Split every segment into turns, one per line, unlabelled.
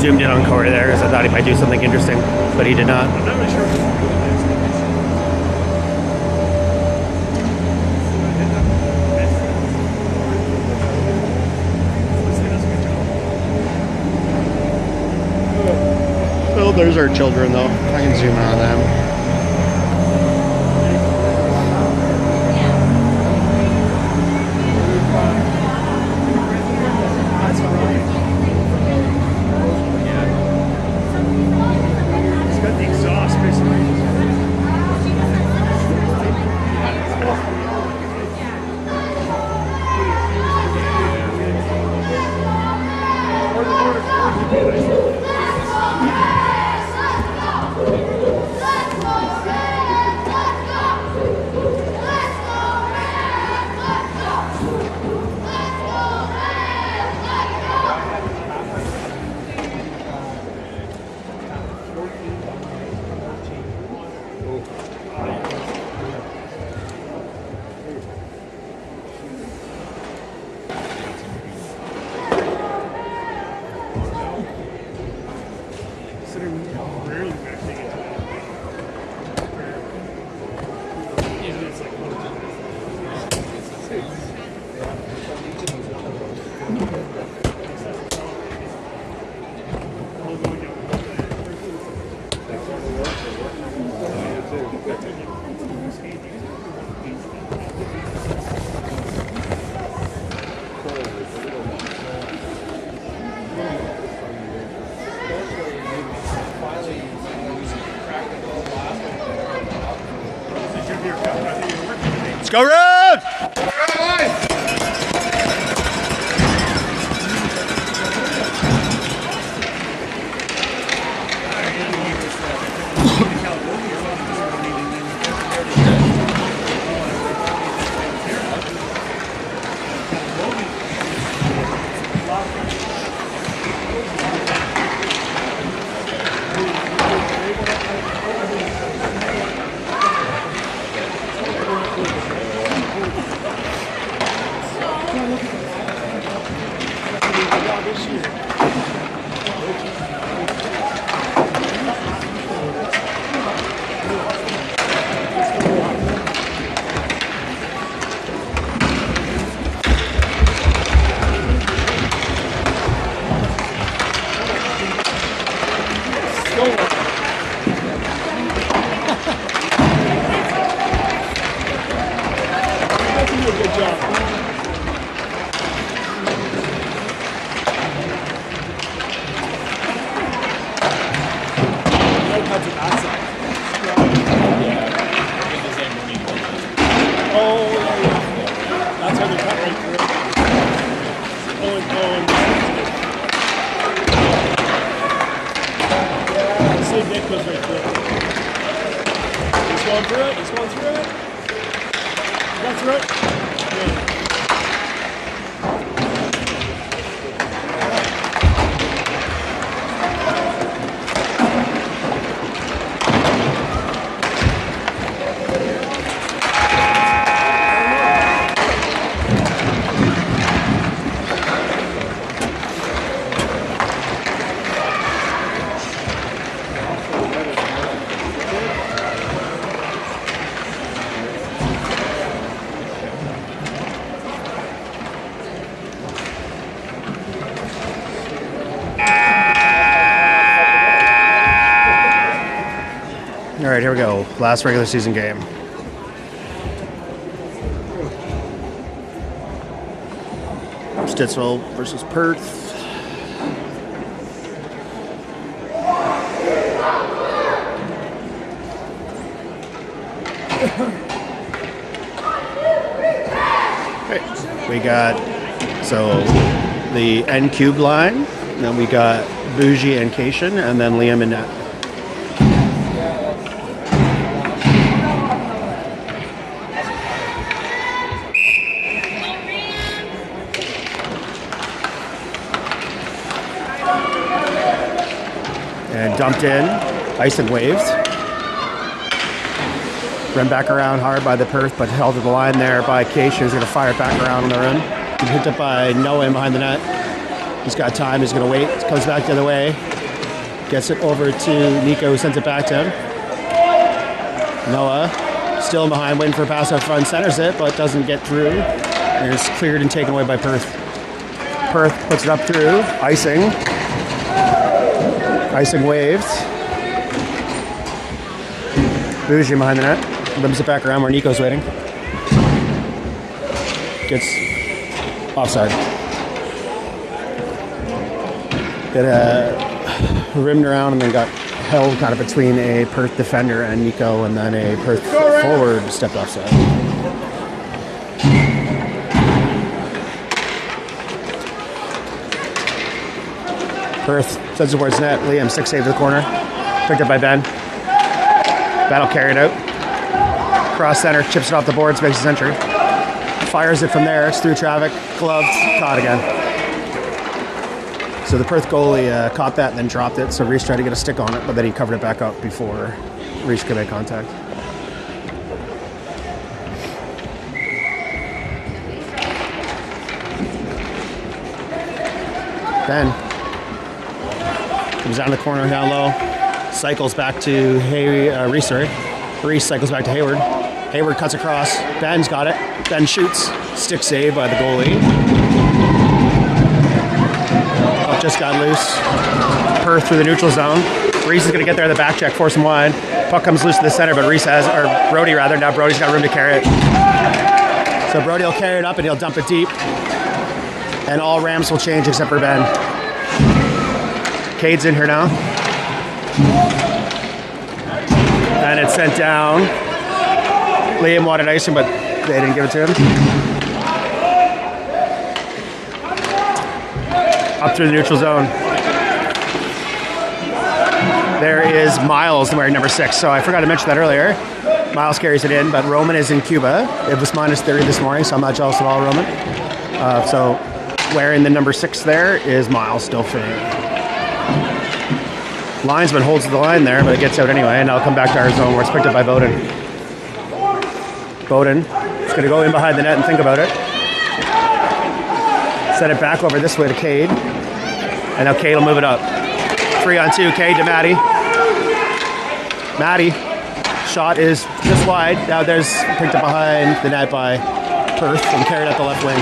zoomed in on Corey there because I thought he might do something interesting, but he did not.
I'm not really sure.
Well, there's our children though. I can zoom in on them.
Let's go, Red! All right, here we go. Last regular season game. Stittsville versus Perth. Okay, we got the N cube line, then we got Bougie and Cation, and then Liam and Nat. And dumped in, ice and waves. Run back around hard by the Perth, but held to the line there by Cation, who's going to fire it back around on the run. Picked up by Noah behind the net. He's got time. He's going to wait. Comes back the other way. Gets it over to Nico, who sends it back to him. Noah still behind, waiting for a pass out front. Centers it, but doesn't get through. And it's cleared and taken away by Perth. Perth puts it up through. Icing. Icing waves. Bougie behind the net. Limps it back around where Nico's waiting. Gets offside. Get rimmed around and then got held kind of between a Perth defender and Nico, and then a Perth forward stepped offside. Perth sends it towards net. Liam, 6 save to the corner. Picked up by Ben. Ben will carry it out. Cross center, chips it off the boards, makes his entry. Fires it from there. It's through traffic. Gloved. Caught again. So the Perth goalie caught that and then dropped it. So Reese tried to get a stick on it, but then he covered it back up before Reese could make contact. Ben comes down the corner, down low. Cycles back to Reese, sorry. Reese cycles back to Hayward. Hayward cuts across. Ben's got it. Ben shoots. Stick save by the goalie. Just got loose. Perth through the neutral zone. Reese is going to get there in the back check, force him wide. Puck comes loose to the center, but Reese has, or Brody rather, now Brody's got room to carry it. So Brody will carry it up and he'll dump it deep. And all Rams will change except for Ben. Cade's in here now. And it's sent down. Liam wanted icing, but they didn't give it to him. Up through the neutral zone. There is Miles wearing number 6. So I forgot to mention that earlier. Miles carries it in, but Roman is in Cuba. It was minus 30 this morning, so I'm not jealous at all, Roman. So wearing the number 6 there is Miles, still free. Linesman holds the line there, but it gets out anyway, and I'll come back to our zone where it's picked up by Bowden. Bowden is going to go in behind the net and think about it. Set it back over this way to Cade. And now Cade will move it up. 3-on-2, Cade to Matty. Matty, shot is just wide. Now there's picked up behind the net by Perth and carried up the left wing.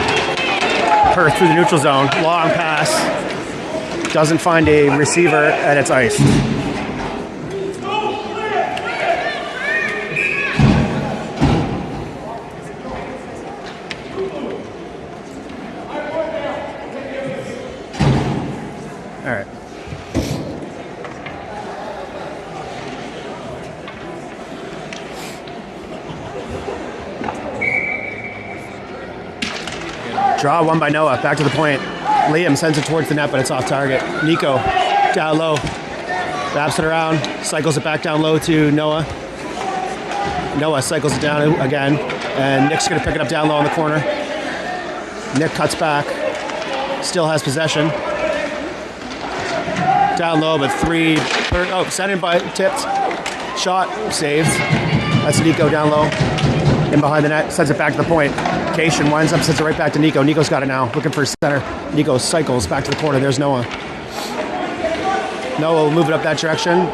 Perth through the neutral zone. Long pass. Doesn't find a receiver, and it's iced. All right. Draw one by Noah. Back to the point. Liam sends it towards the net, but it's off target. Nico down low. Wraps it around. Cycles it back down low to Noah. Noah cycles it down again. And Nick's going to pick it up down low in the corner. Nick cuts back. Still has possession. Down low, but sent in by tipped. Shot, saved. That's Nico down low. In behind the net, sends it back to the point. Cation winds up, sends it right back to Nico. Nico's got it now, looking for center. Nico cycles back to the corner. There's Noah. Noah will move it up that direction.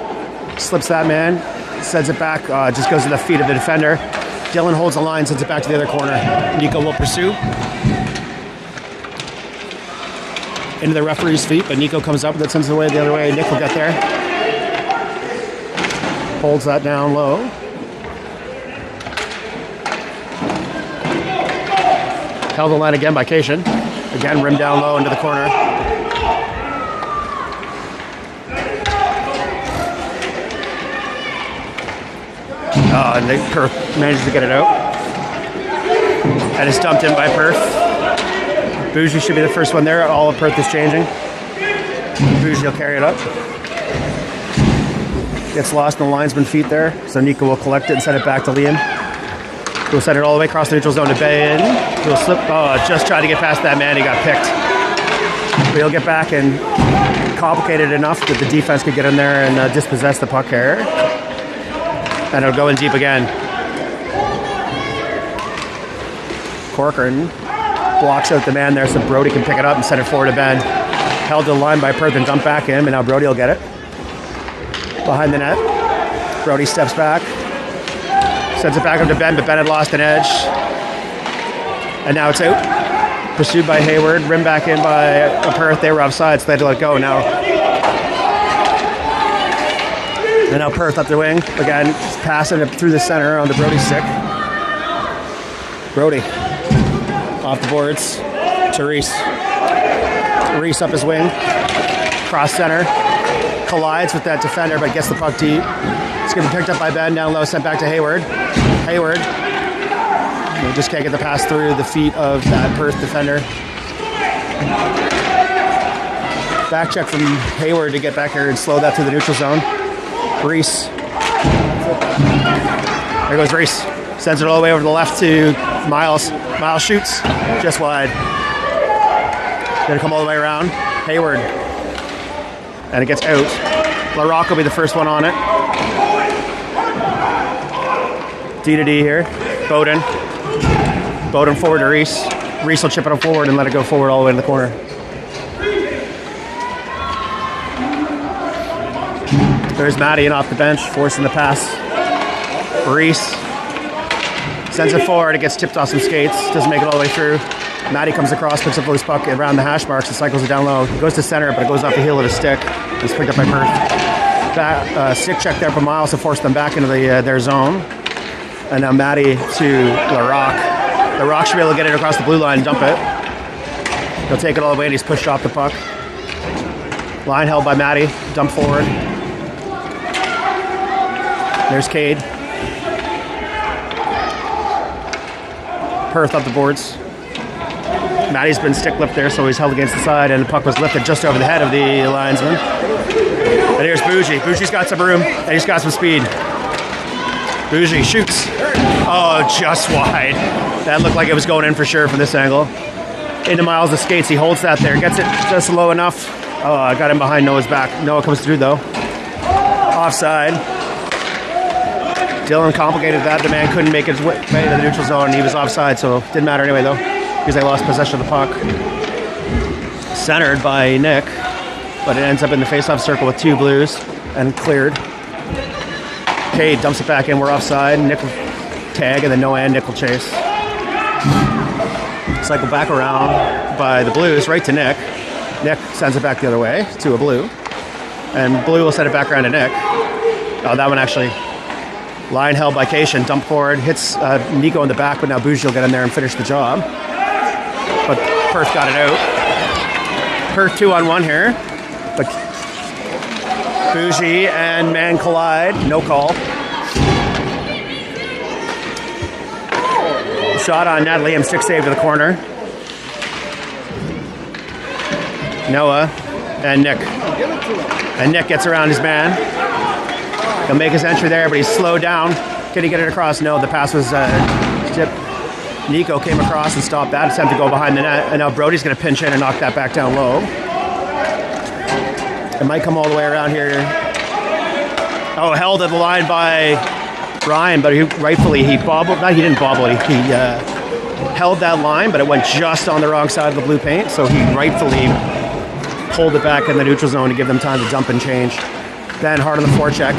Slips that man, sends it back, just goes to the feet of the defender. Dylan holds the line, sends it back to the other corner. Nico will pursue. Into the referee's feet, but Nico comes up and that sends it away the other way. Nick will get there. Holds that down low. Held the line again by Cation. Again, rim down low into the corner. And Perth manages to get it out. And it's dumped in by Perth. Bougie should be the first one there. All of Perth is changing. Bougie will carry it up. Gets lost in the linesman feet there. So Nico will collect it and send it back to Liam. He'll send it all the way across the neutral zone to Ben. He'll slip. Just tried to get past that man. He got picked. But he'll get back and complicate it enough that the defense could get in there and dispossess the puck carrier. And it'll go in deep again. Corcoran blocks out the man there so Brody can pick it up and send it forward to Ben. Held to the line by Perth and dumped back in, and now Brody will get it. Behind the net. Brody steps back. Sends it back up to Ben, but Ben had lost an edge. And now it's out. Pursued by Hayward. Rimmed back in by Perth. They were offside, so they had to let go now. And now Perth up the wing. Again, just passing it through the center onto Brody's stick. Brody. Off the boards to Reese. Reese up his wing. Cross center. Collides with that defender, but gets the puck deep. It's going to be picked up by Ben. Down low, sent back to Hayward. Hayward. He just can't get the pass through the feet of that Perth defender. Back check from Hayward to get back here and slow that to the neutral zone. Reese. There goes Reese. Sends it all the way over to the left to Miles. Miles shoots just wide. Gonna come all the way around. Hayward. And it gets out. LaRock will be the first one on it. D to D here. Bowden. Bowden forward to Reese. Reese will chip it up forward and let it go forward all the way in the corner. There's Matty in off the bench, forcing the pass. Reese sends it forward. It gets tipped off some skates. Doesn't make it all the way through. Matty comes across, picks up a loose puck around the hash marks and cycles it down low. It goes to center, but it goes off the heel of his stick. It's picked up by Perth. Stick check there from Miles to force them back into their zone. And now Matty to LaRock. LaRock should be able to get it across the blue line and dump it. He'll take it all the way and he's pushed off the puck. Line held by Matty. Dump forward. There's Cade. Perth up the boards. Matty's been stick lipped there, so he's held against the side, and the puck was lifted just over the head of the linesman. And here's Bougie. Bougie's got some room, and he's got some speed. Bougie shoots. Oh, just wide. That looked like it was going in for sure from this angle. Into Miles of skates. He holds that there. Gets it just low enough. Oh, I got him behind Noah's back. Noah comes through, though. Offside. Dylan complicated that. The man couldn't make his way to the neutral zone. He was offside, so didn't matter anyway, though, because they lost possession of the puck. Centered by Nick, but it ends up in the face-off circle with two Blues and cleared. Cade dumps it back in. We're offside. Nick will tag, and then Noah and Nick will chase. Cycle back around by the Blues, right to Nick. Nick sends it back the other way to a Blue, and Blue will send it back around to Nick. Oh, that one actually... Line held by Cation, dump forward, hits Nico in the back, but now Bougie will get in there and finish the job. But Perth got it out. Perth 2-on-1 here. But Bougie and man collide, no call. Shot on net, Liam stick save to the corner. Noah and Nick. And Nick gets around his man. He'll make his entry there, but he's slowed down. Can he get it across? No, the pass was tipped. Nico came across and stopped that attempt to go behind the net. And now Brody's going to pinch in and knock that back down low. It might come all the way around here. Oh, held at the line by Ryan, but he bobbled. No, he didn't bobble it. He held that line, but it went just on the wrong side of the blue paint. So he rightfully pulled it back in the neutral zone to give them time to dump and change. Ben hard on the forecheck.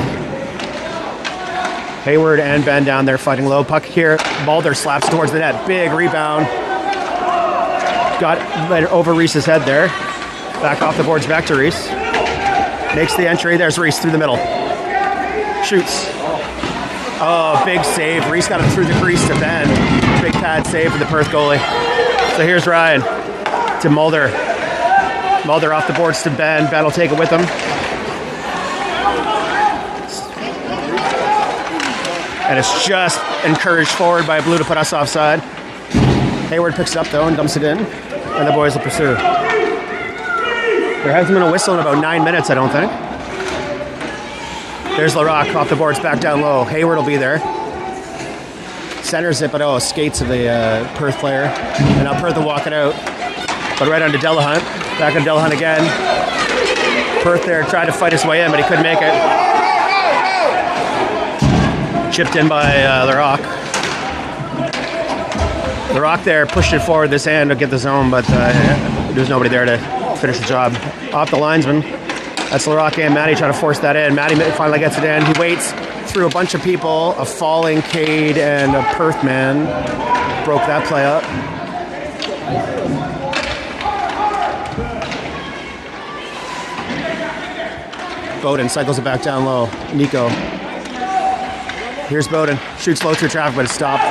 Hayward and Ben down there fighting low. Puck here. Mulder slaps towards the net. Big rebound. Got over Reese's head there. Back off the boards, back to Reese. Makes the entry. There's Reese through the middle. Shoots. Oh, big save. Reese got it through the crease to Ben. Big pad save for the Perth goalie. So here's Ryan to Mulder. Mulder off the boards to Ben. Ben will take it with him. And it's just encouraged forward by Blue to put us offside. Hayward picks it up, though, and dumps it in. And the boys will pursue. There hasn't been a whistle in about 9 minutes, I don't think. There's LaRock off the boards, back down low. Hayward will be there. Centers it, but skates of the Perth player. And now Perth will walk it out. But right onto Delahunt. Back on Delahunt again. Perth there tried to fight his way in, but he couldn't make it. Chipped in by LaRock. LaRock there pushed it forward this hand to get the zone, but there's nobody there to finish the job. Off the linesman. That's LaRocque and Matty trying to force that in. Matty finally gets it in. He waits through a bunch of people. A falling Cade and a Perth man broke that play up. Bowden cycles it back down low. Nico. Here's Bowden. Shoots low through traffic, but it's stopped.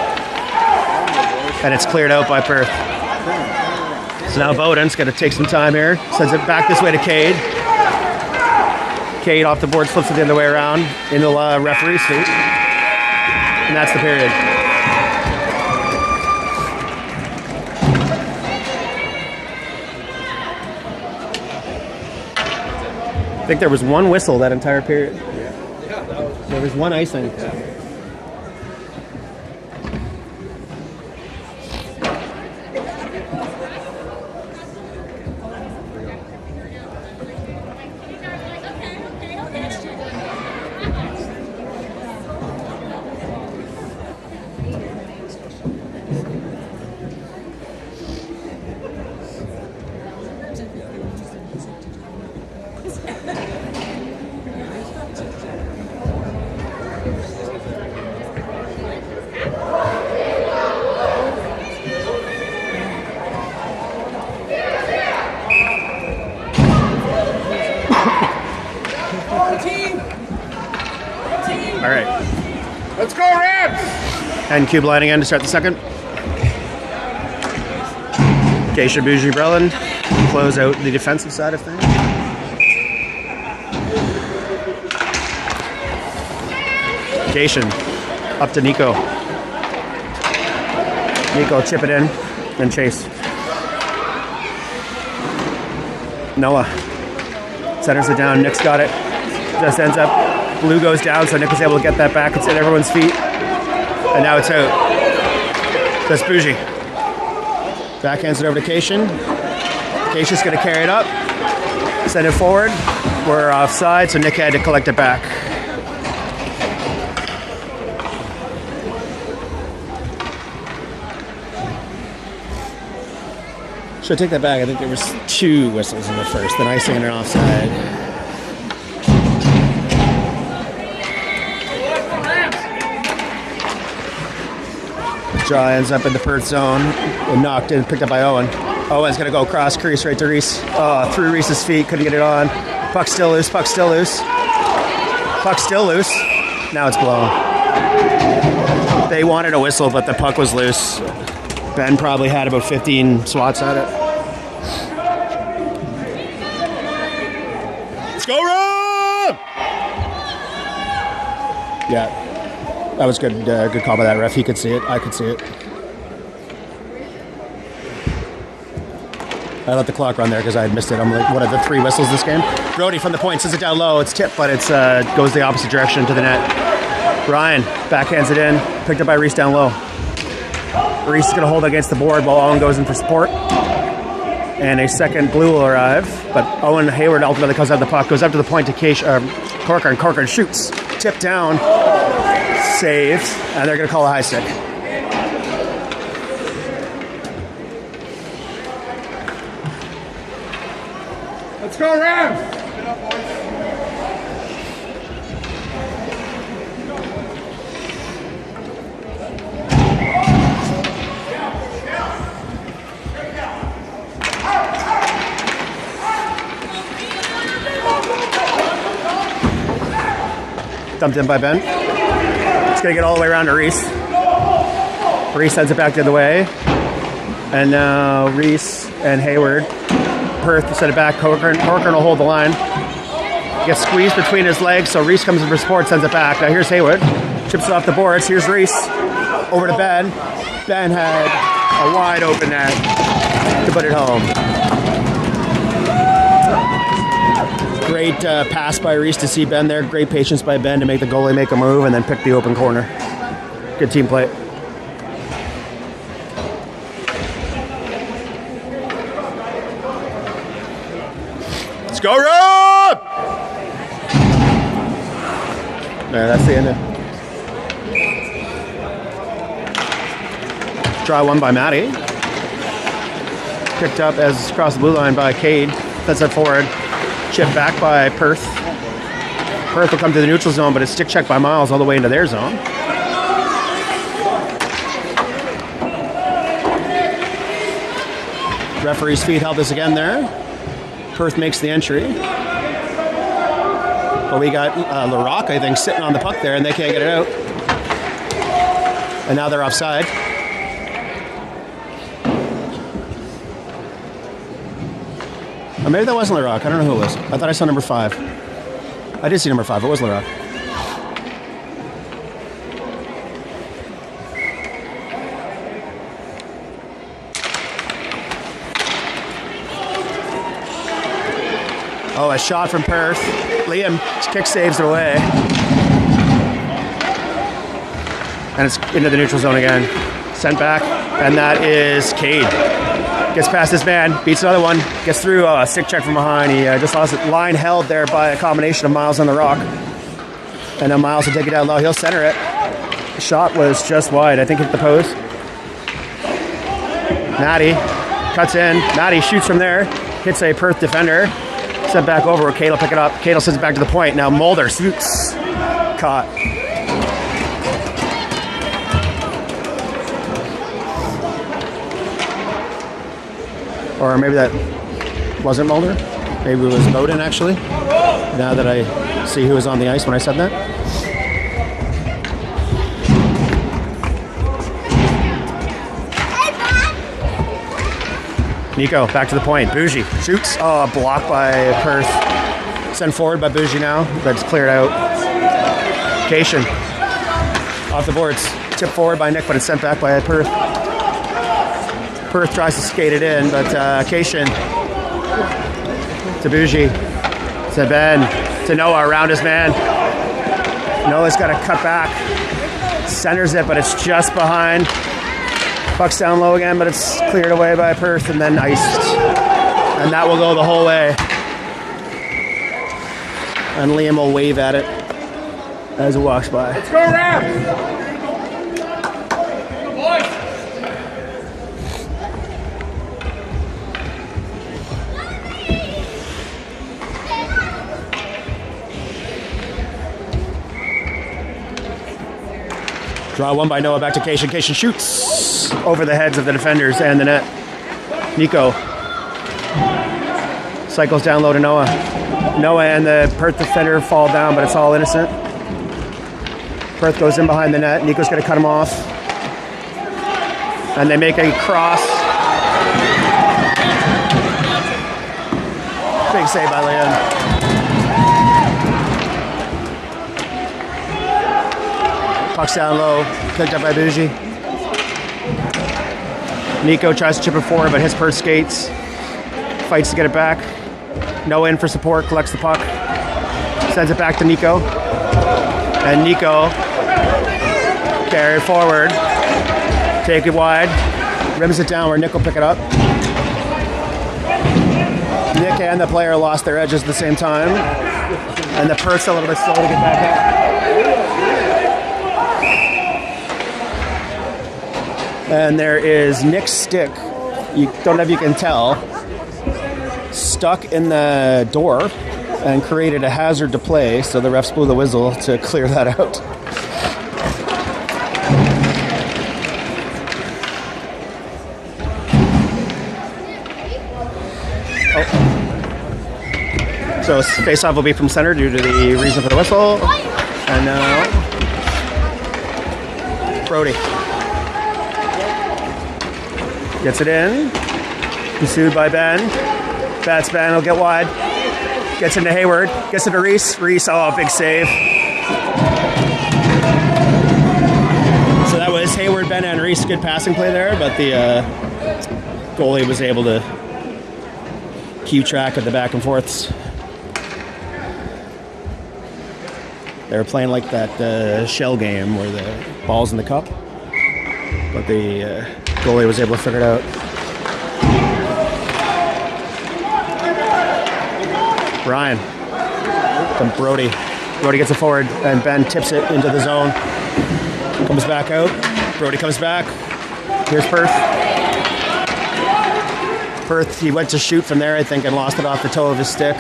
And it's cleared out by Perth. So now Bowden's going to take some time here. Sends it back this way to Cade. Cade off the board, flips it the other way around into the referee's feet. And that's the period. I think there was one whistle that entire period. There was one icing. All right.
Let's go, Rams!
And cube line again to start the second. Geisha Bougie Breland close out the defensive side of things. Cation up to Nico. Nico chip it in and chase. Noah centers it down. Nick's got it. Just ends up. Blue goes down, so Nick was able to get that back. It's at everyone's feet. And now it's out. That's Bougie. Backhands it over to Cation. Cation's going to carry it up. Send it forward. We're offside, so Nick had to collect it back. Should I take that back? I think there was 2 whistles in the first, then icing and an offside. Jaw ends up in the Perth zone and knocked in, picked up by Owen. Owen's going to go across crease right to Reese. Through Reese's feet, couldn't get it on. Puck still loose, puck still loose. Puck still loose. Now it's blown. They wanted a whistle, but the puck was loose. Ben probably had about 15 swats at it.
Let's go, Rob!
Yeah. That was good. Good call by that ref. He could see it. I could see it. I let the clock run there because I had missed it. I'm like, what are the 3 whistles this game? Brody from the point sends it down low. It's tipped, but it's goes the opposite direction to the net. Ryan backhands it in. Picked up by Reese down low. Reese is going to hold against the board while Owen goes in for support. And a second blue will arrive. But Owen Hayward ultimately comes out the puck. Goes up to the point to Corcoran. Corcoran shoots. Tipped down. Saves, and they're going to call a high stick.
Let's go, Rams!
Dumped in by Ben. It's going to get all the way around to Reese. Reese sends it back the other way. And now Reese and Hayward. Perth send it back. Corcoran will hold the line. Gets squeezed between his legs, so Reese comes in for support, sends it back. Now here's Hayward. Chips it off the boards. Here's Reese. Over to Ben. Ben had a wide open net to put it home. Great pass by Reese to see Ben there. Great patience by Ben to make the goalie make a move and then pick the open corner. Good team play.
Let's go, Rob!
Yeah, that's the end of Try one by Matty. Picked up as across the blue line by Cade. That's it forward. Chip back by Perth. Perth will come to the neutral zone, but it's stick check by Miles all the way into their zone. Referee's feet held this again there. Perth makes the entry. But we got LaRock, I think, sitting on the puck there, and they can't get it out. And now they're offside. Or maybe that wasn't LaRock. I don't know who it was. I thought I saw number 5. I did see number 5. It was LaRock. Oh, a shot from Perth. Liam kick saves it away. And it's into the neutral zone again. Sent back, and that is Cade. Gets past his man, beats another one, gets through a stick check from behind. He just lost it. Line held there by a combination of Miles and LaRock. And now Miles will take it down low. He'll center it. The shot was just wide. I think hit the post. Matty cuts in. Matty shoots from there. Hits a Perth defender. Sent back over where Cade will pick it up. Cade will send it back to the point. Now Mulder shoots. Caught. Or maybe that wasn't Mulder. Maybe it was Bowden, actually. Now that I see who was on the ice when I said that. Nico, back to the point. Bougie shoots. Oh, blocked by Perth. Sent forward by Bougie now. That's cleared out. Cation off the boards. Tipped forward by Nick, but it's sent back by Perth. Perth tries to skate it in, but Cation to Bougie, to Ben, to Noah around his man. Noah's got to cut back. Centers it, but it's just behind. Puck's down low again, but it's cleared away by Perth and then iced. And that will go the whole way. And Liam will wave at it as it walks by.
Let's go, Rams!
Draw one by Noah back to Cation. Cation shoots over the heads of the defenders and the net. Nico cycles down low to Noah. Noah and the Perth defender fall down, but it's all innocent. Perth goes in behind the net. Nico's going to cut him off. And they make a cross. Big save by Liam. Puck's down low, picked up by Bougie. Nico tries to chip it forward, but hits Perth skates. Fights to get it back. Noah in for support, collects the puck. Sends it back to Nico. And Nico, carry it forward. Take it wide. Rims it down where Nick will pick it up. Nick and the player lost their edges at the same time. And the Perth's a little bit slow to get back up. And there is Nick's stick, you don't know if you can tell, stuck in the door and created a hazard to play, so the refs blew the whistle to clear that out. Oh. So face-off will be from center due to the reason for the whistle. And now Brody gets it in. Pursued by Ben. Bats Ben. He'll get wide. Gets into Hayward. Gets into Reese. Reese, oh, big save. So that was Hayward, Ben, and Reese. Good passing play there, but the goalie was able to keep track of the back and forths. They were playing like that shell game where the ball's in the cup, but the goalie was able to figure it out. Ryan from Brody. Brody gets it forward, and Ben tips it into the zone. Comes back out. Brody comes back. Here's Perth. Perth, he went to shoot from there, I think, and lost it off the toe of his stick.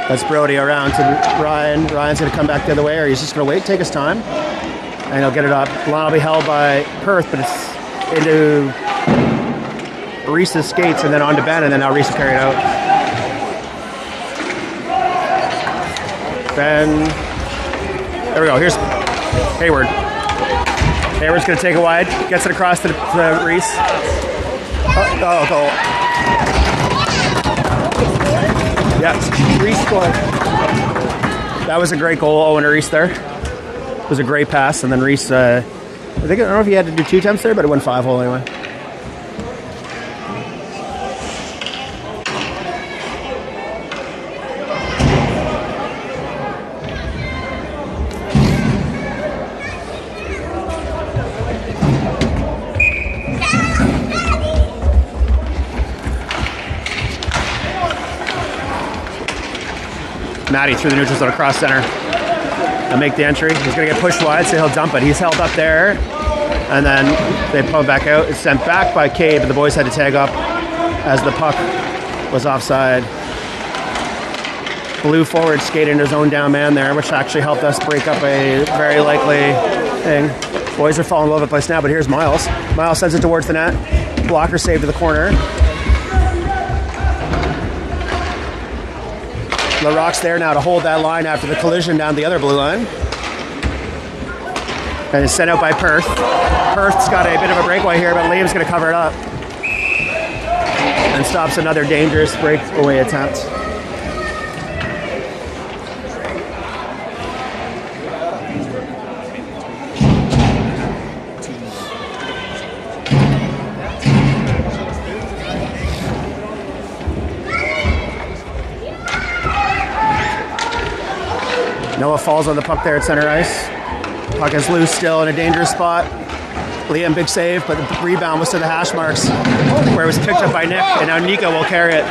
That's Brody around to Ryan. Ryan's going to come back the other way, or he's just going to wait, take his time, and he'll get it up. The line will be held by Perth, but it's into Reese's skates and then on to Ben, and then now Reese will carry it out. Ben. There we go. Here's Hayward. Hayward's going to take it wide. Gets it across to Reese. Oh, goal. Yeah, Reese scored. That was a great goal, Owen Reese there. It was a great pass, and then Reese, I don't know if he had to do 2 attempts there, but it went 5-hole anyway. Matty through the neutral zone across center. He'll make the entry. He's going to get pushed wide, so he'll dump it. He's held up there, and then they pull it back out. It's sent back by Cade, but the boys had to tag up as the puck was offside. Blue forward skated into his own down man there, which actually helped us break up a very likely thing. Boys are falling all over the place now, but here's Miles. Miles sends it towards the net. Blocker save to the corner. LaRocque's there now to hold that line after the collision down the other blue line. And it's sent out by Perth. Perth's got a bit of a breakaway here, but Liam's going to cover it up. And stops another dangerous breakaway attempt. Noah falls on the puck there at center ice. Puck is loose still in a dangerous spot. Liam, big save, but the rebound was to the hash marks where it was picked up by Nick, and now Nico will carry it.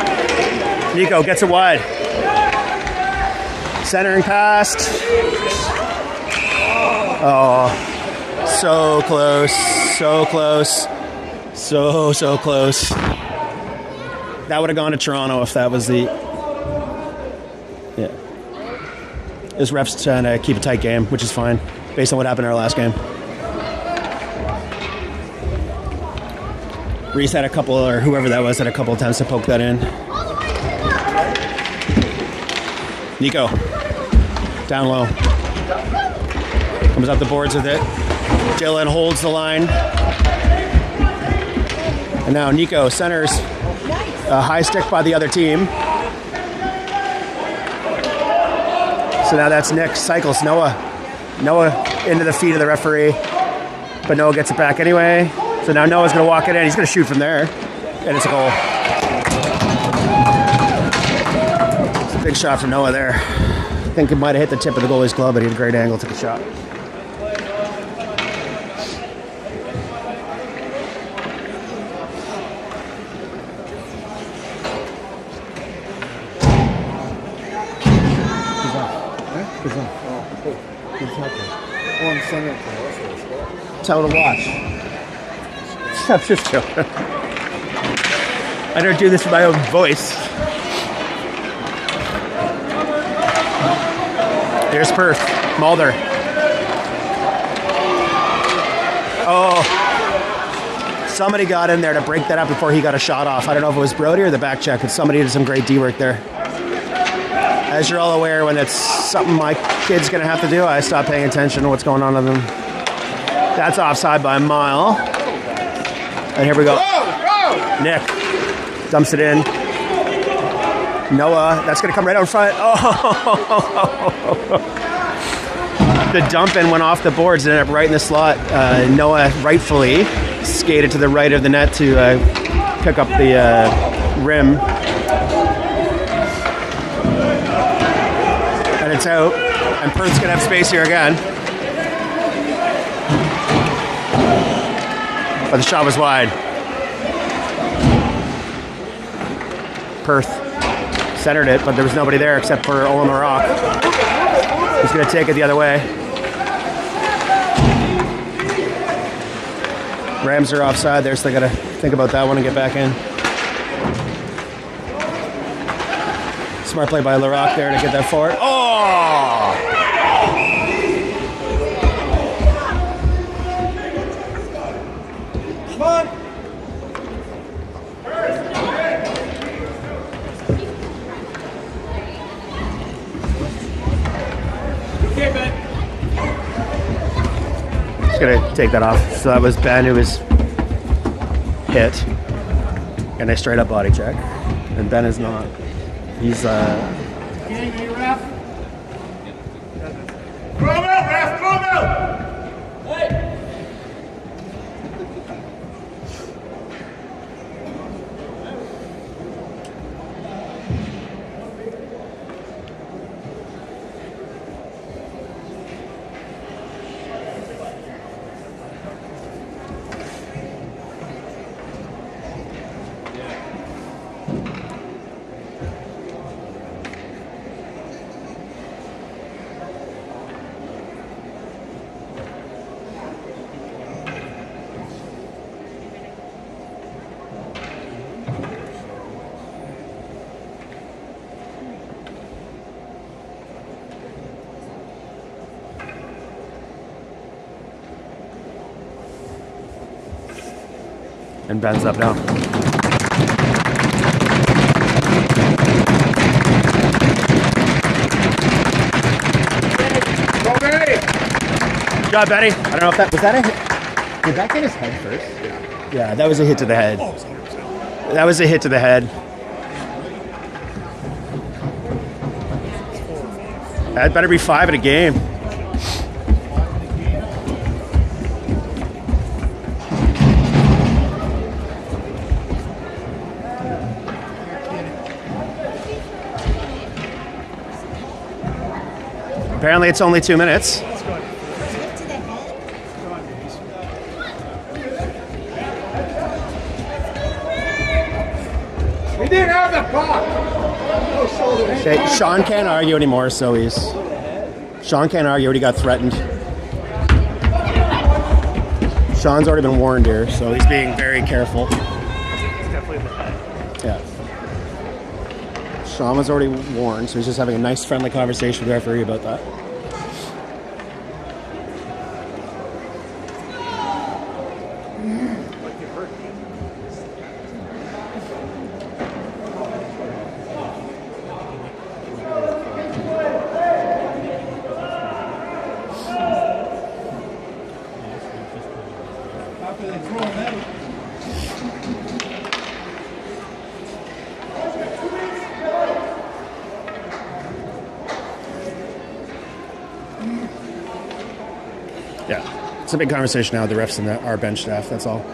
Nico gets it wide. Centering past. Oh, so close, so close, so close. That would have gone to Toronto if that was the... Yeah. This ref's trying to keep a tight game, which is fine, based on what happened in our last game. Reese had a couple, or whoever that was, had a couple attempts to poke that in. Nico, down low. Comes up the boards with it. Dylan holds the line. And now Nico centers a high stick by the other team. So now that's Nick. Cycles Noah. Noah into the feet of the referee. But Noah gets it back anyway. So now Noah's going to walk it in. He's going to shoot from there. And it's a goal. It's a big shot from Noah there. I think it might have hit the tip of the goalie's glove, but he had a great angle, took a shot. Tell her to watch. I'm just joking. I don't do this for my own voice. Here's Perth. Mulder. Oh. Somebody got in there to break that up before he got a shot off. I don't know if it was Brody or the back check, but somebody did some great D work there. As you're all aware, when it's something my kid's going to have to do, I stop paying attention to what's going on with them. That's offside by a mile. And here we go. Nick dumps it in. Noah, that's going to come right out front. Oh! The dump in went off the boards and ended up right in the slot. Noah rightfully skated to the right of the net to pick up the rim. And it's out. And Perth's going to have space here again. But the shot was wide. Perth centered it, but there was nobody there except for Owen LaRocque. He's going to take it the other way. Rams are offside there, so they got to think about that one and get back in. Smart play by LaRock there to get that forward. Oh!
Come on. Okay, Ben.
Just gonna take that off. So that was Ben who was hit. And a straight up body check. And Ben is not. He's
Throw him out, ref! Throw him out! Hey!
and Ben's up now. Good job, Benny. I don't know if that was that a hit. Did that get his head first? Yeah, that was a hit to the head. That was a hit to the head. That better be 5 in a game. Apparently it's only 2 minutes.
He didn't have the puck.
Okay, Sean can't argue anymore, so Sean can't argue. He got threatened. Sean's already been warned here, so he's being very careful.
It's definitely the head.
Yeah. Sean was already warned, so he's just having a nice, friendly conversation with the referee about that.
After they throw him out.
Yeah. It's a big conversation now with the refs and our bench staff, that's all.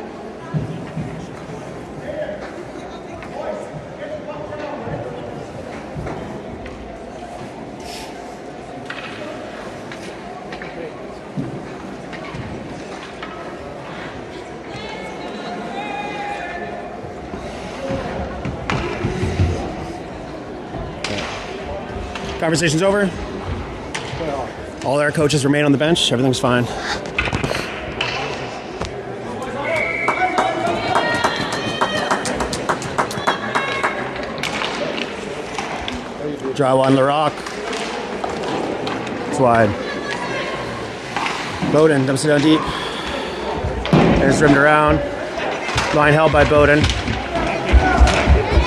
Conversation's over. All our coaches remain on the bench. Everything's fine. Draw one, LaRock. It's wide. Bowden dumps it down deep. And it's rimmed around. Line held by Bowden.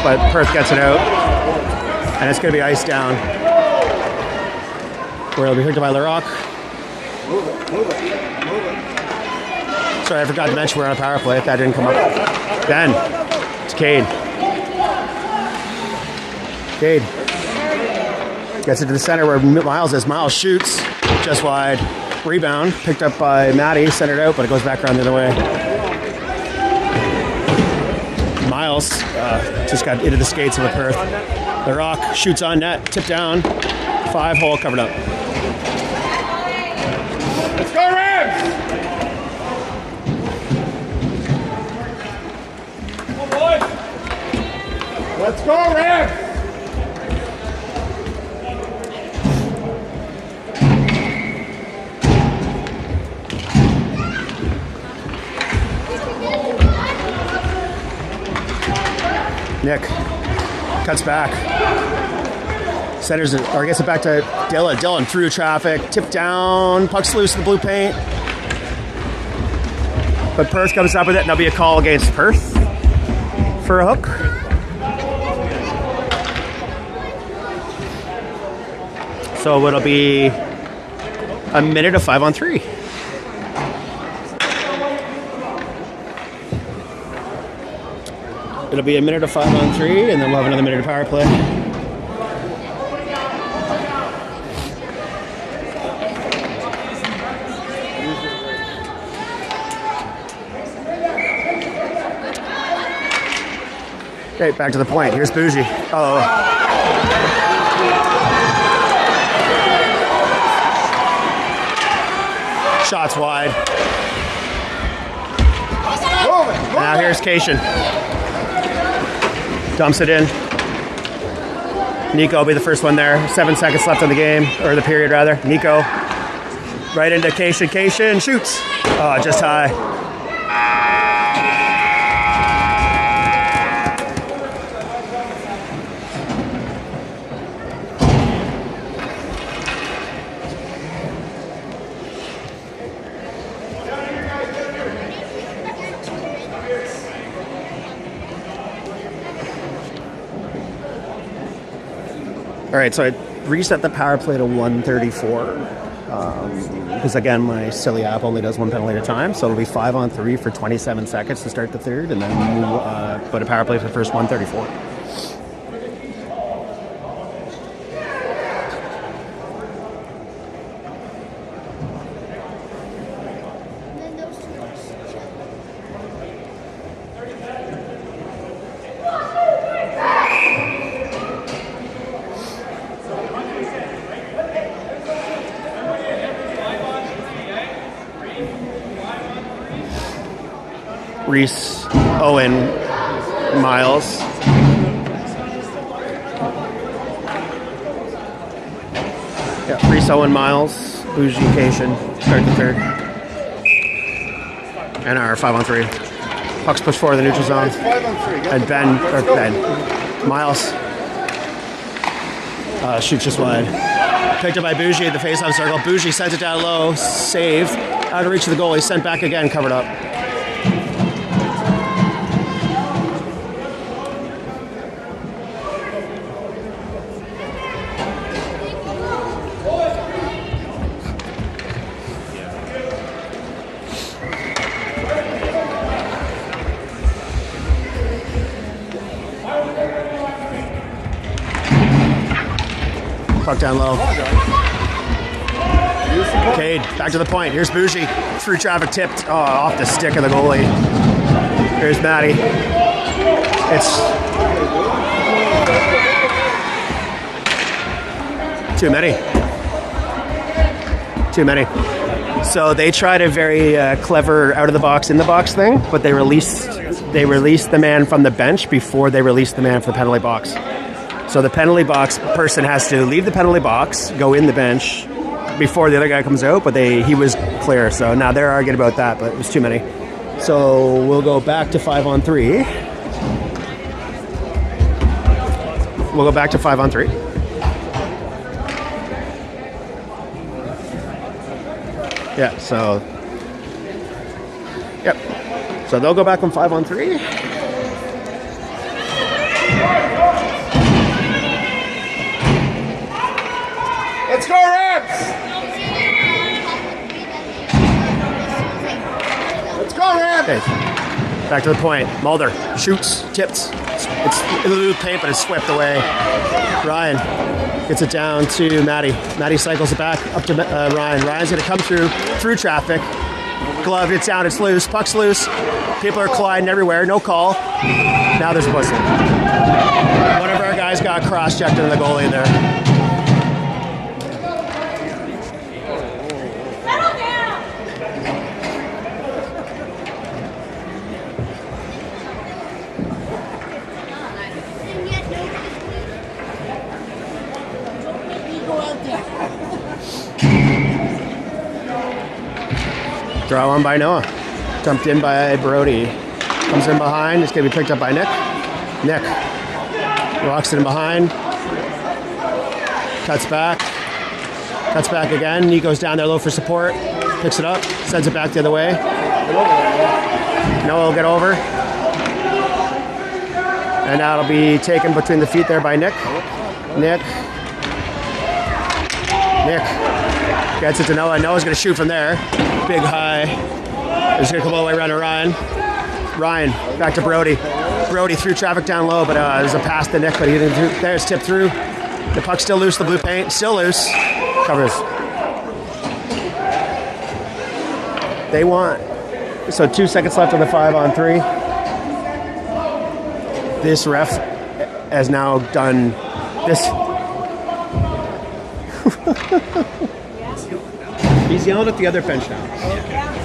But Perth gets it out. And it's going to be iced down. Where it'll be hooked by LaRock.
Move it.
Sorry, I forgot to mention we're on a power play. That didn't come up. Then, it's Cade. Cade gets it to the center where Miles is. Miles shoots just wide. Rebound picked up by Matty, centered out, but it goes back around the other way. Miles just got into the skates of the Perth. LaRock shoots on net, tipped down. 5-hole covered up.
Let's go, Rams! Come on, boys! Let's go, Rams!
Nick cuts back. Centers it, or gets it back to Dylan. Dylan through traffic. Tip down. Puck's loose in the blue paint. But Perth comes up with it, and there'll be a call against Perth for a hook. So it'll be a minute of 5-on-3. It'll be a minute of 5-on-3, and then we'll have another minute of power play. Okay, back to the point. Here's Bougie. Oh. Shots wide. Now here's Cation. Dumps it in. Nico will be the first one there. 7 seconds left in the game, or the period rather. Nico right into Cation. Cation shoots. Oh, just high. All right, so I reset the power play to 134 because, again, my silly app only does one penalty at a time. So it'll be 5-on-3 for 27 seconds to start the third, and then we'll put a power play for the first 134. Reese, Owen, Miles. Yeah, Reese, Owen, Miles, Bougie, Cation, start the third. And our 5-on-3. Pucks push forward the neutral zone.
It's 5-on-3.
And Ben, Miles shoots just wide. Picked up by Bougie at the face-off circle. Bougie sends it down low, saved. Out of reach of the goalie, sent back again, covered up. Puck down low. Cade, back to the point. Here's Bougie. Through traffic, tipped. Oh, off the stick of the goalie. Here's Maddie. It's too many. Too many. So they tried a very clever out of the box, in the box thing, but they released the man from the bench before they released the man from the penalty box. So the penalty box person has to leave the penalty box, go in the bench before the other guy comes out, but he was clear. So now they're arguing about that, but it was too many. So we'll go back to 5-on-3. We'll go back to 5-on-3. Yeah, so yep. So they'll go back on 5-on-3.
Let's go, Rams! Let's go, Rams!
Okay. Back to the point. Mulder shoots, tips. It's in the blue paint, but it's swept away. Ryan gets it down to Maddie. Maddie cycles it back up to Ryan. Ryan's going to come through traffic. Glove gets down, it's loose. Puck's loose. People are colliding everywhere. No call. Now there's a whistle. One of our guys got cross-checked into the goalie there. Draw on by Noah. Dumped in by Brody. Comes in behind. It's going to be picked up by Nick. Nick Walks it in behind. Cuts back. Cuts back again. Nico's down there low for support. Picks it up. Sends it back the other way. Noah will get over. And that'll be taken between the feet there by Nick. Nick gets it to Noah. Noah's going to shoot from there. Big high. He's going to come all the way around to Ryan. Ryan, back to Brody. Brody threw traffic down low, but there's a pass to Nick, but he didn't. There's tip through. The puck's still loose, the blue paint. Still loose. Covers. They want. So 2 seconds left on the 5-on-3. This ref has now done this. He's yelling at the other bench now.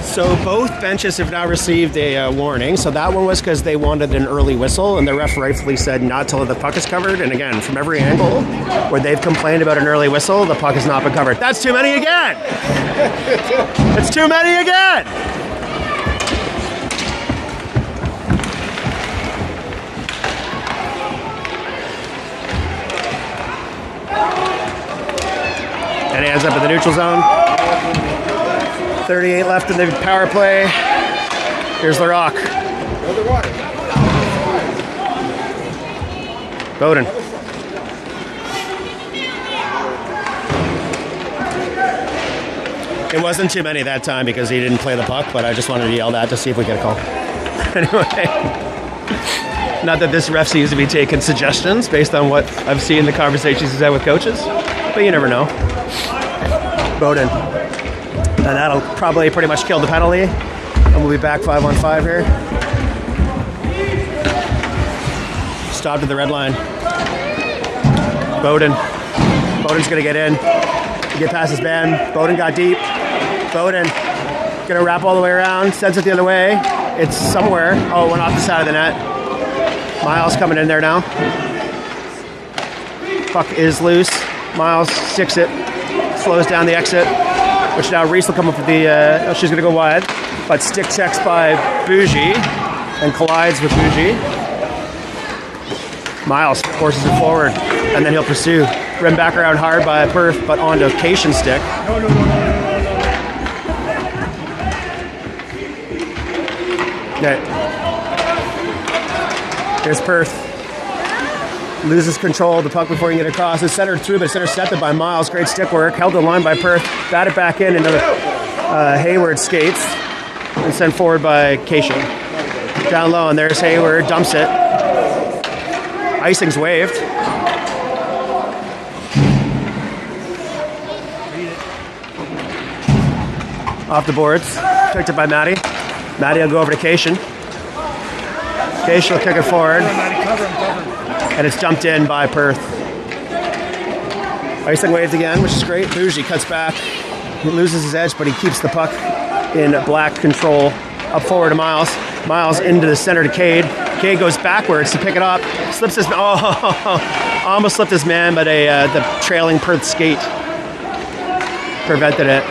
So both benches have now received a warning. So that one was because they wanted an early whistle, and the ref rightfully said not till the puck is covered. And again, from every angle where they've complained about an early whistle, the puck has not been covered. That's too many again! It's too many again! And he ends up in the neutral zone. 38 left in the power play. Here's the rock. Bowden. It wasn't too many that time because he didn't play the puck, but I just wanted to yell that to see if we get a call. Anyway. Not that this ref seems to be taking suggestions based on what I've seen in the conversations he's had with coaches, but you never know. Bowden. And that'll probably pretty much kill the penalty. And we'll be back 5-on-5 here. Stopped at the red line. Bowden. Bowden's going to get in. Get past his man. Bowden got deep. Bowden going to wrap all the way around. Sends it the other way. It's somewhere. Oh, it went off the side of the net. Miles coming in there now. Puck is loose. Miles sticks it. Slows down the exit. Which now Reese will come up with the, she's going to go wide. But stick checks by Bougie and collides with Bougie. Miles forces it forward, and then he'll pursue. Rim back around hard by Perth, but onto Cation stick. No. Okay. Here's Perth. Loses control of the puck before he can get across. It's centered through, but it's intercepted by Miles. Great stick work. Held the line by Perth. Batted back in into Hayward skates. And sent forward by Cation. Down low, and there's Hayward. Dumps it. Icing's waved. Off the boards. Picked up by Matty. Matty will go over to Cation. Cation will kick it forward. And it's dumped in by Perth. Icing waved again, which is great. Bougie cuts back. He loses his edge, but he keeps the puck in black control. Up forward to Miles. Miles into the center to Cade. Cade goes backwards to pick it up. Slips his... Oh! Almost slipped his man, but the trailing Perth skate prevented it.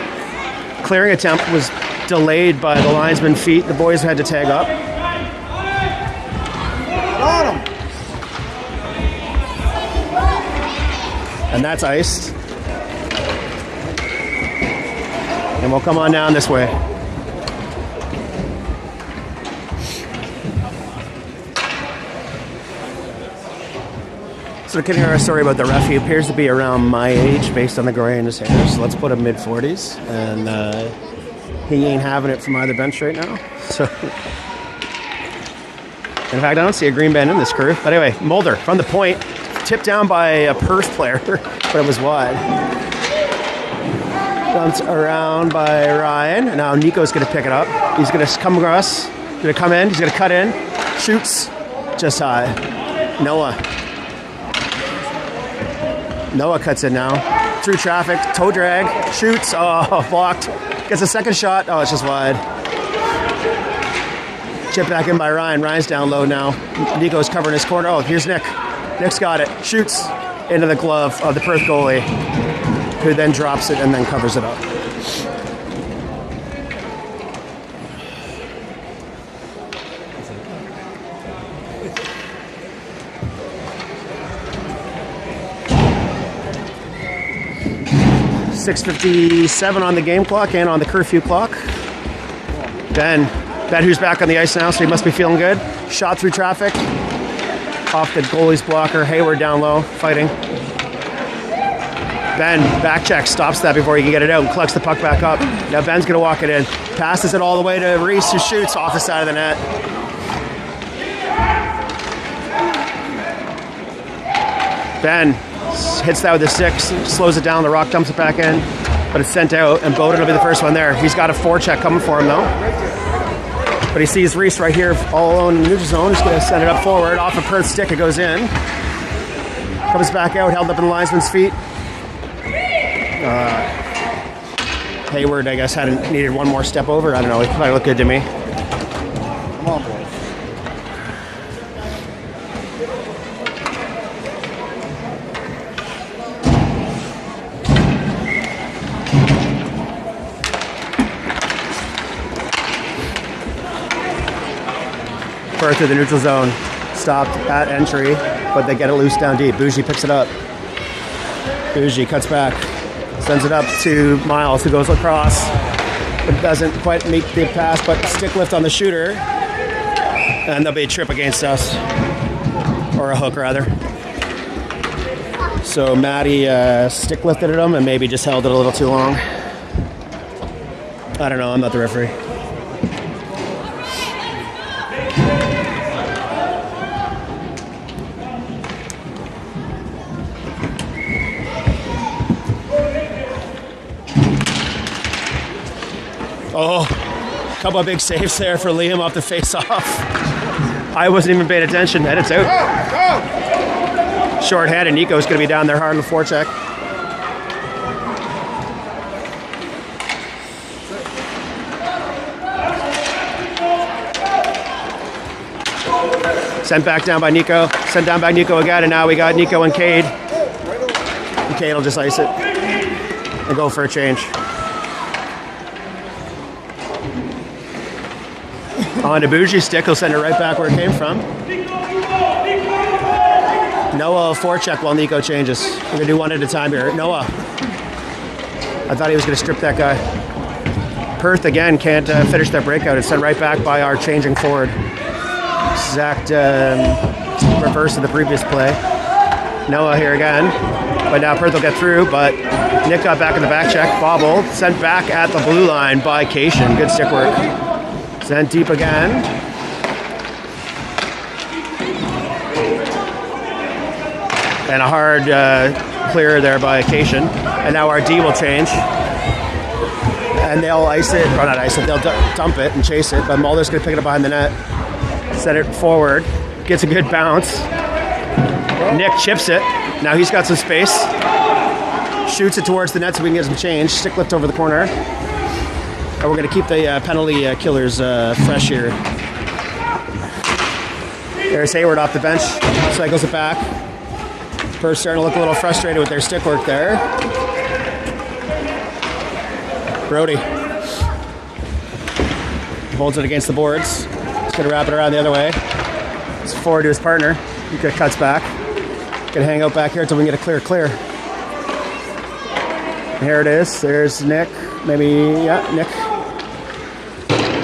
Clearing attempt was delayed by the linesman feet. The boys had to tag up.
On him.
And that's iced. And we'll come on down this way. So continuing our story about the ref, he appears to be around my age based on the gray in his hair. So let's put him mid-40s. And he ain't having it from either bench right now. So, in fact, I don't see a green band in this crew. But anyway, Mulder from the point. Tipped down by a Perth player, but it was wide. Dumped around by Ryan. And now Nico's going to pick it up. He's going to come across. Going to come in. He's going to cut in. Shoots. Just high. Noah cuts in now. Through traffic. Toe drag. Shoots. Oh, blocked. Gets a second shot. Oh, it's just wide. Chip back in by Ryan. Ryan's down low now. Nico's covering his corner. Oh, here's Nick. Nick's got it. Shoots into the glove of the Perth goalie, who then drops it and then covers it up. 6:57 on the game clock and on the curfew clock. Ben, who's back on the ice now, so he must be feeling good. Shot through traffic. Off the goalie's blocker. Hayward down low, fighting. Ben, back check, stops that before he can get it out and collects the puck back up. Now Ben's going to walk it in. Passes it all the way to Reese, who shoots off the side of the net. Ben hits that with a 6, slows it down, the Rock dumps it back in, but it's sent out, and Bowden will be the first one there. He's got a forecheck coming for him, though. But he sees Reese right here, all alone in the neutral zone. He's going to send it up forward. Off of Perth's stick, it goes in. Comes back out, held up in the linesman's feet. Hayward, I guess, needed one more step over. I don't know. It probably looked good to me.
Come on, boys.
Perth through the neutral zone. Stopped at entry, but they get it loose down deep. Bougie picks it up. Bougie cuts back. Sends it up to Miles, who goes across. It doesn't quite meet the pass, but stick lift on the shooter. And there'll be a trip against us. Or a hook, rather. So Maddie stick lifted at him and maybe just held it a little too long. I don't know, I'm not the referee. Oh, a couple of big saves there for Liam off the face-off. I wasn't even paying attention, and it's out. Short-handed, Nico's going to be down there hard on the forecheck. Sent back down by Nico. Sent down by Nico again, and now we got Nico and Cade. And Cade will just ice it and go for a change. On to Bougie's stick, he'll send it right back where it came from. Noah forecheck while Nico changes. We're going to do one at a time here. Noah. I thought he was going to strip that guy. Perth, again, can't finish their breakout. It's sent right back by our changing forward. Exact reverse of the previous play. Noah here again. But now Perth will get through, but Nick got back in the back check. Bobble, sent back at the blue line by Cation. Good stick work. Sent deep again. And a hard clear there by Cation. And now our D will change. And they'll ice it, or not ice it, they'll dump it and chase it. But Mulder's going to pick it up behind the net. Set it forward. Gets a good bounce. Nick chips it. Now he's got some space. Shoots it towards the net so we can get some change. Stick lift over the corner. And we're going to keep the penalty killers fresh here. There's Hayward off the bench. Cycles it back. Perth starting to look a little frustrated with their stick work there. Brody holds it against the boards. He's going to wrap it around the other way. It's forward to his partner. He cuts back. Going to hang out back here until we can get a clear. And here it is. There's Nick. Maybe, yeah, Nick.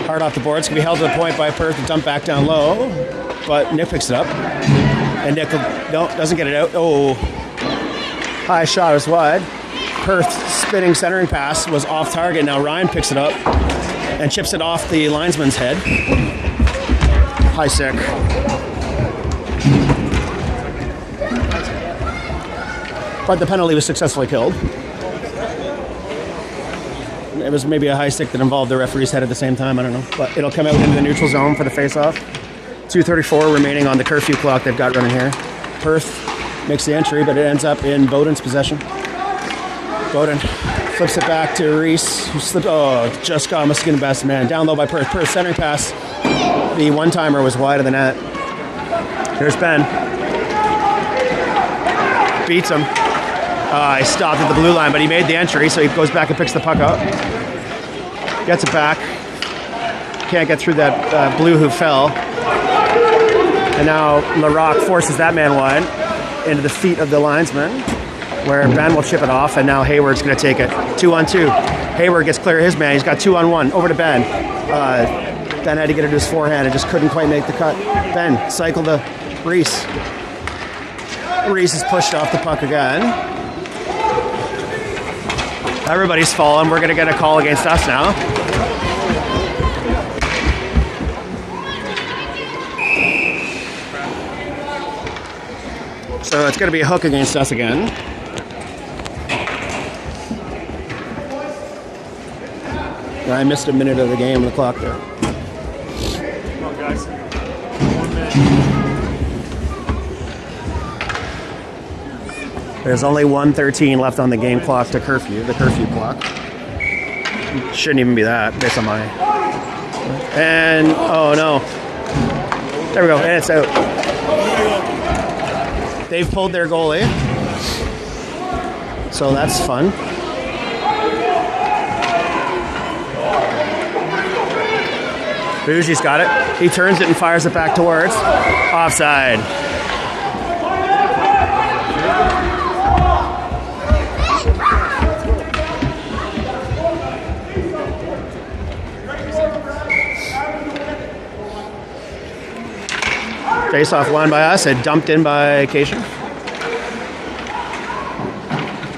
Hard off the board. It's going to be held to the point by Perth and dumped back down low. But Nick picks it up. And Nick doesn't get it out. Oh, high shot was wide. Perth's spinning centering pass was off target. Now Ryan picks it up and chips it off the linesman's head. High stick. But the penalty was successfully killed. It was maybe a high stick that involved the referee's head at the same time. I don't know. But it'll come out into the neutral zone for the face-off. 2:34 remaining on the curfew clock they've got running here. Perth makes the entry, but it ends up in Bowden's possession. Bowden flips it back to Reese, who slipped. Oh, just got must have been the best man. Down low by Perth. Perth centering pass. The one-timer was wide of the net. Here's Ben. Beats him. He stopped at the blue line, but he made the entry, so he goes back and picks the puck up. Gets it back. Can't get through that blue who fell. And now LaRock forces that man wide into the feet of the linesman. where Ben will chip it off, and now Hayward's going to take it. 2-on-2. Hayward gets clear of his man. He's got 2-on-1. Over to Ben. Ben had to get it to his forehand and just couldn't quite make the cut. Ben, cycle to Reese. Reese is pushed off the puck again. Everybody's falling. We're going to get a call against us now. So it's going to be a hook against us again. I missed a minute of the game on the clock there.
Come on, guys. 1 minute.
There's only 1:13 left on the game clock to curfew, the curfew clock. Shouldn't even be that, based on my... And, oh no. There we go, and it's out. They've pulled their goalie. So that's fun. Bougie's got it. He turns it and fires it back towards. Offside. Face-off won by us and dumped in by Cation.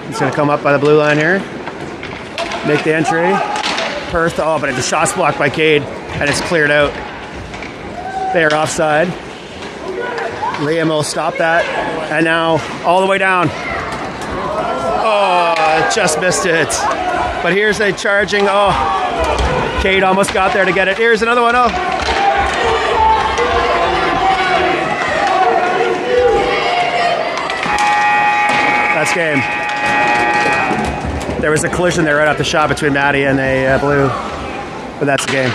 He's going to come up by the blue line here. Make the entry. Perth, oh, but the shot's blocked by Cade, and it's cleared out. They are offside. Liam will stop that, and now all the way down. Oh, just missed it. But here's a charging, oh. Cade almost got there to get it. Here's another one, oh. That's game. There was a collision there right off the shot between Maddie and a blue, but that's the game.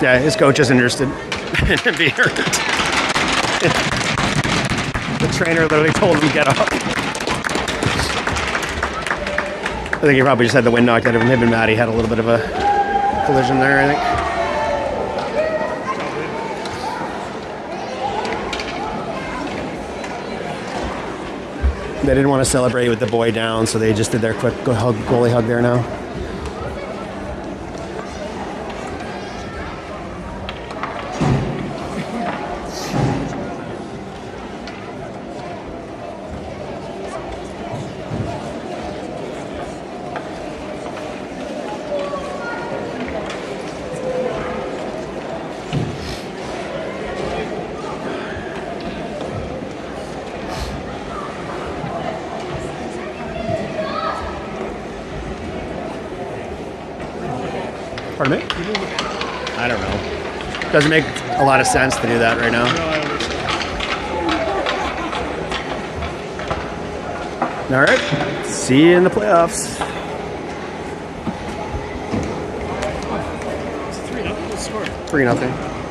Yeah, his coach isn't interested in being hurt. The trainer literally told him get off. I think he probably just had the wind knocked out of him. Him and Maddie had a little bit of a collision there, I think. They didn't want to celebrate with the boy down, so they just did their quick goalie hug there now. Pardon me? I don't know. Doesn't make a lot of sense to do that right now. All right. See you in the playoffs.
3-0 score.
3-0.